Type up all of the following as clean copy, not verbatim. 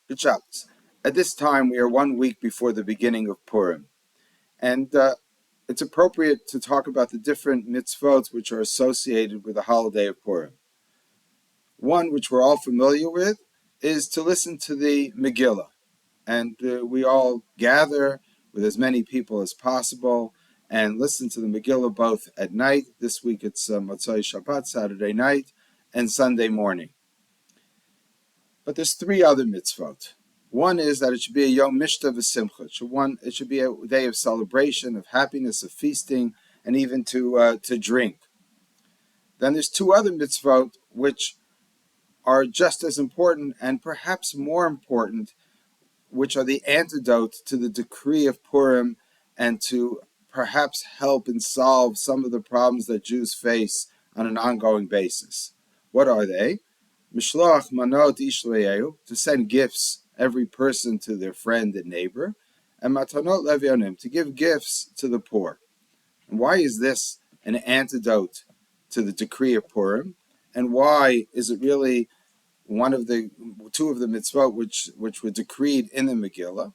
Good Shabbos. At this time, we are 1 week before the beginning of Purim, and it's appropriate to talk about the different mitzvot which are associated with the holiday of Purim. One, which we're all familiar with, is to listen to the Megillah, and we all gather with as many people as possible and listen to the Megillah both at night. This week it's Motzei Shabbat, Saturday night, and Sunday morning. But there's three other mitzvot. One is that it should be a Yom Mishta v'Simcha. It should be a day of celebration, of happiness, of feasting, and even to drink. Then there's two other mitzvot which are just as important and perhaps more important, which are the antidote to the decree of Purim and to perhaps help and solve some of the problems that Jews face on an ongoing basis. What are they? Mishloach manot ish le'ehu, to send gifts, every person to their friend and neighbor, and matanot levionim, to give gifts to the poor. And why is this an antidote to the decree of Purim? And why is it really two of the mitzvot which were decreed in the Megillah?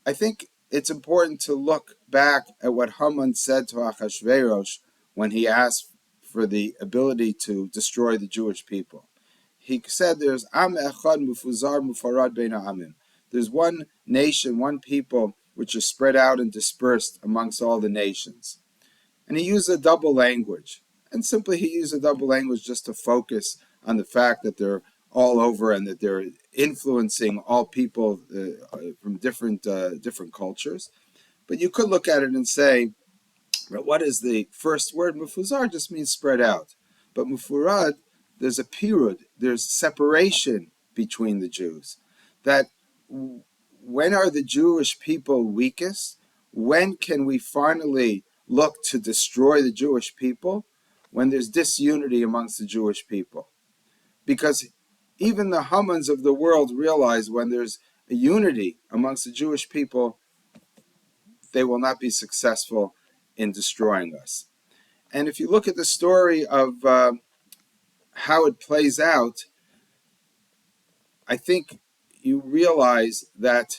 I think it's important to look back at what Haman said to Achashverosh when he asked for the ability to destroy the Jewish people. He said there's Am Echad Mufuzar Mufarad Bein Ha'amim. There's one nation, one people, which is spread out and dispersed amongst all the nations. And he used a double language. And simply he used a double language just to focus on the fact that they're all over and that they're influencing all people from different cultures. But you could look at it and say, well, what is the first word? Mufuzar just means spread out. But Mufurad, there's a pirud, there's separation between the Jews. That when are the Jewish people weakest? When can we finally look to destroy the Jewish people? When there's disunity amongst the Jewish people. Because even the Hamans of the world realize when there's a unity amongst the Jewish people, they will not be successful in destroying us. And if you look at the story of how it plays out, I think you realize that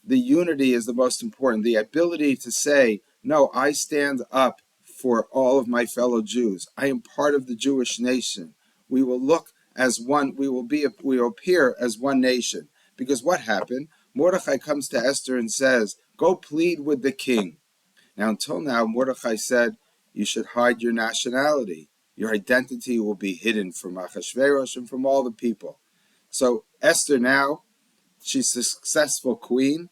the unity is the most important. The ability to say, no, I stand up for all of my fellow Jews. I am part of the Jewish nation. We will look as one, we will appear as one nation. Because what happened? Mordechai comes to Esther and says, go plead with the king. Now, until now, Mordechai said, you should hide your nationality. Your identity will be hidden from Achashverosh and from all the people. So Esther now, she's a successful queen.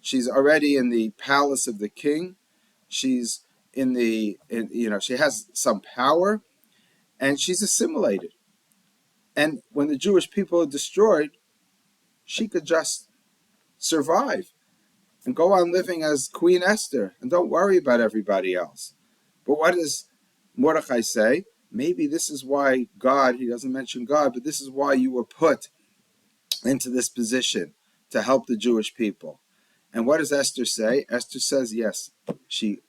She's already in the palace of the king. She's she has some power, and she's assimilated. And when the Jewish people are destroyed, she could just survive and go on living as Queen Esther and don't worry about everybody else. But what does Mordechai say? Maybe this is why God, he doesn't mention God, but this is why you were put into this position to help the Jewish people. And what does Esther say? Esther says yes. She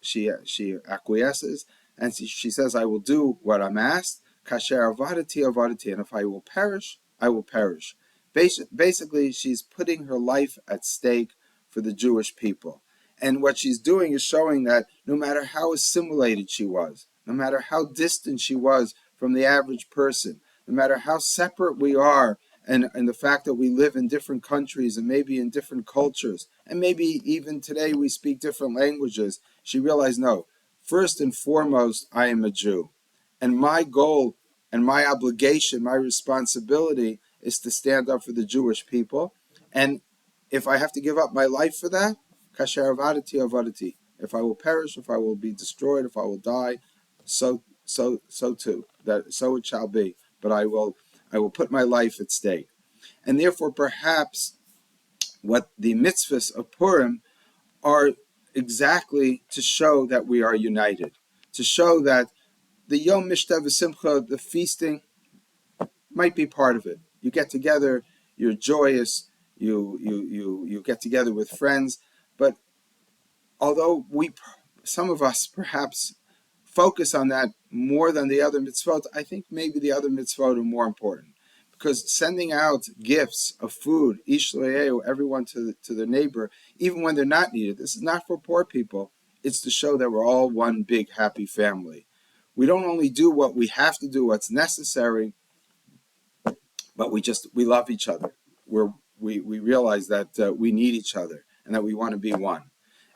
acquiesces and she says, I will do what I'm asked. Kasher avadati avadati, and if I will perish, I will perish. Basically, she's putting her life at stake for the Jewish people. And what she's doing is showing that no matter how assimilated she was, no matter how distant she was from the average person, no matter how separate we are, and the fact that we live in different countries and maybe in different cultures, and maybe even today we speak different languages, she realized, no, first and foremost, I am a Jew. And my goal and my obligation, my responsibility is to stand up for the Jewish people. And if I have to give up my life for that, kasher avadati avadati. If I will perish, if I will be destroyed, if I will die, so too. So it shall be. But I will put my life at stake. And therefore, perhaps what the mitzvahs of Purim are exactly to show that we are united, to show that the Yom Mishta v'Simcha, the feasting, might be part of it. You get together, you're joyous, you get together with friends, but although some of us perhaps focus on that more than the other mitzvot, I think maybe the other mitzvot are more important. because sending out gifts of food, ish le'eu, everyone to their neighbor, even when they're not needed, this is not for poor people. It's to show that we're all one big happy family. We don't only do what we have to do, what's necessary, but we love each other. We realize that we need each other and that we want to be one.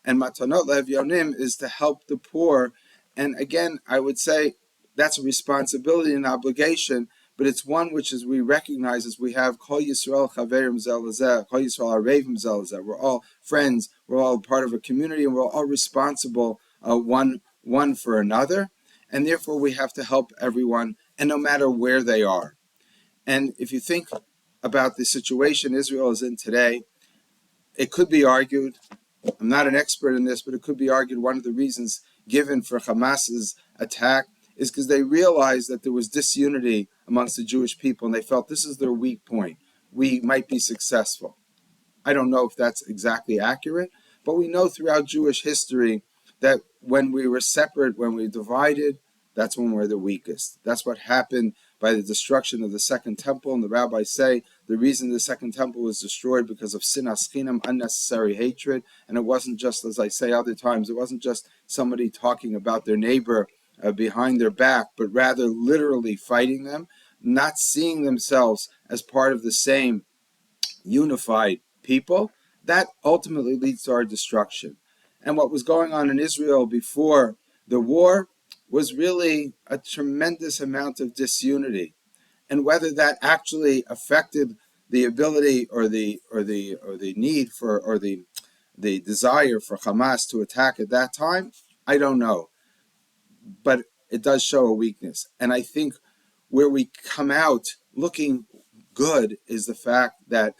And Matanot Le'Evyonim is to help the poor. And again, I would say that's a responsibility and obligation, but it's one which is we recognize as we have Kol Yisrael Chaverim Zel Lezeh, Kol Yisrael Arevim Zel Lezeh. We're all friends. We're all part of a community, and we're all responsible one for another. And therefore, we have to help everyone, and no matter where they are. And if you think about the situation Israel is in today, it could be argued, I'm not an expert in this, but it could be argued one of the reasons given for Hamas's attack is because they realized that there was disunity amongst the Jewish people, and they felt this is their weak point. We might be successful. I don't know if that's exactly accurate, but we know throughout Jewish history that when we were separate, when we were divided, that's when we're the weakest. That's what happened by the destruction of the Second Temple. And the rabbis say the reason the Second Temple was destroyed because of sinas chinam, unnecessary hatred. And it wasn't just, as I say other times, it wasn't just somebody talking about their neighbor behind their back, but rather literally fighting them, not seeing themselves as part of the same unified people. That ultimately leads to our destruction. And what was going on in Israel before the war was really a tremendous amount of disunity, and whether that actually affected the ability or the need for or the desire for Hamas to attack at that time, I don't know, but it does show a weakness. And I think where we come out looking good is the fact that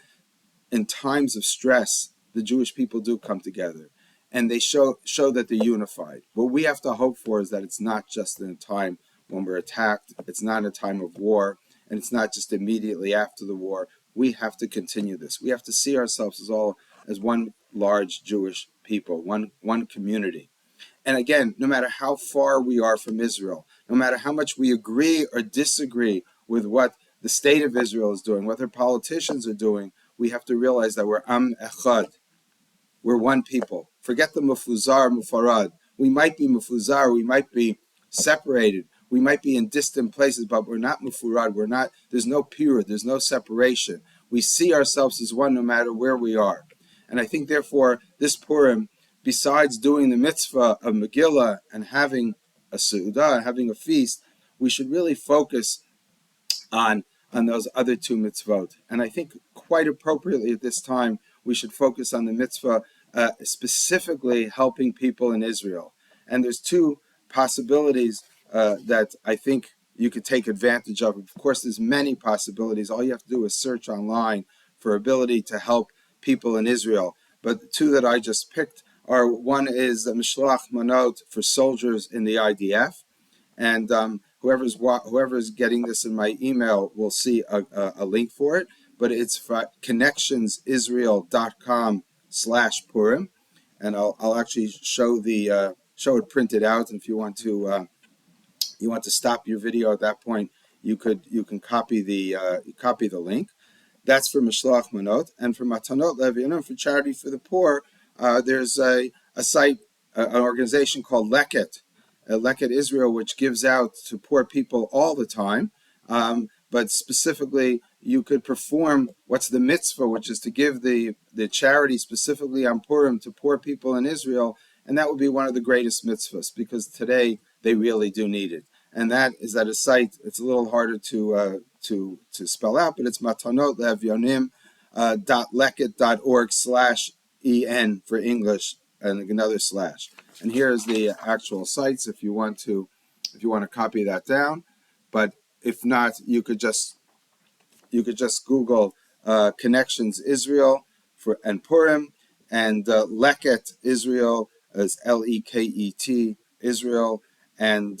in times of stress, the Jewish people do come together, and they show that they're unified. What we have to hope for is that it's not just in a time when we're attacked, it's not a time of war, and it's not just immediately after the war. We have to continue this. We have to see ourselves as one large Jewish people, one community. And again, no matter how far we are from Israel, no matter how much we agree or disagree with what the state of Israel is doing, what their politicians are doing, we have to realize that we're Am Echad. We're one people. Forget the Mufuzar, Mufarad. We might be Mufuzar, we might be separated, we might be in distant places, but we're not Mufurad. There's no pure, there's no separation. We see ourselves as one no matter where we are. And I think, therefore, this Purim, besides doing the mitzvah of Megillah and having a Seudah, having a feast, we should really focus on those other two mitzvot. And I think quite appropriately at this time, we should focus on the mitzvah specifically helping people in Israel. And there's two possibilities that I think you could take advantage of. Of course, there's many possibilities. All you have to do is search online for ability to help people in Israel. But the two that I just picked are, one is the Mishloach Manot for soldiers in the IDF. And whoever's getting this in my email will see a link for it. But it's connectionsisrael.com/Purim, and I'll actually show it printed out. And if you want to stop your video at that point, you can copy the link. That's for Mishloach Manot, and for Matanot Le'Evyonim, for charity for the poor. There's a site, an organization called Leket Israel, which gives out to poor people all the time. But specifically, you could perform what's the mitzvah, which is to give the charity specifically on Purim to poor people in Israel, and that would be one of the greatest mitzvahs, because today they really do need it. And that is at a site, it's a little harder to spell out, but it's matanotle'evyonim.leket.org/en for English, and another slash. And here's the actual sites if you want to copy that down. But if not, you could just Google Connections Israel and Purim, and Leket Israel as Leket Israel, and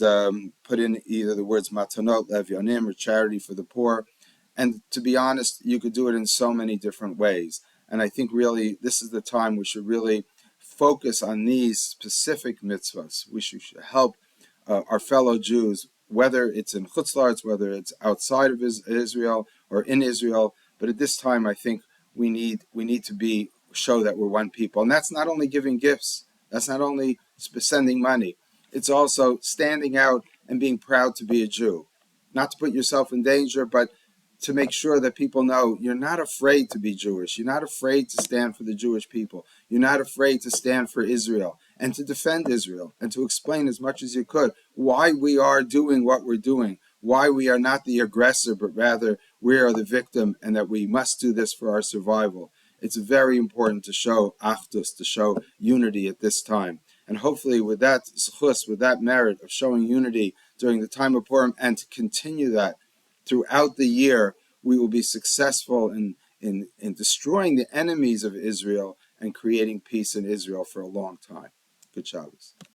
put in either the words Matanot Le'Evyonim or charity for the poor. And to be honest, you could do it in so many different ways. And I think really this is the time we should really focus on these specific mitzvahs. We should help our fellow Jews whether it's in Chutz La'aretz, whether it's outside of Israel or in Israel. But at this time, I think we need to show that we're one people, and that's not only giving gifts, that's not only sending money, it's also standing out and being proud to be a Jew, not to put yourself in danger, but to make sure that people know you're not afraid to be Jewish. You're not afraid to stand for the Jewish people. You're not afraid to stand for Israel and to defend Israel and to explain as much as you could why we are doing what we're doing, why we are not the aggressor, but rather we are the victim, and that we must do this for our survival. It's very important to show achdus, to show unity at this time. And hopefully with that zchus, with that merit of showing unity during the time of Purim, and to continue that throughout the year, we will be successful in destroying the enemies of Israel and creating peace in Israel for a long time. Good Shabbos.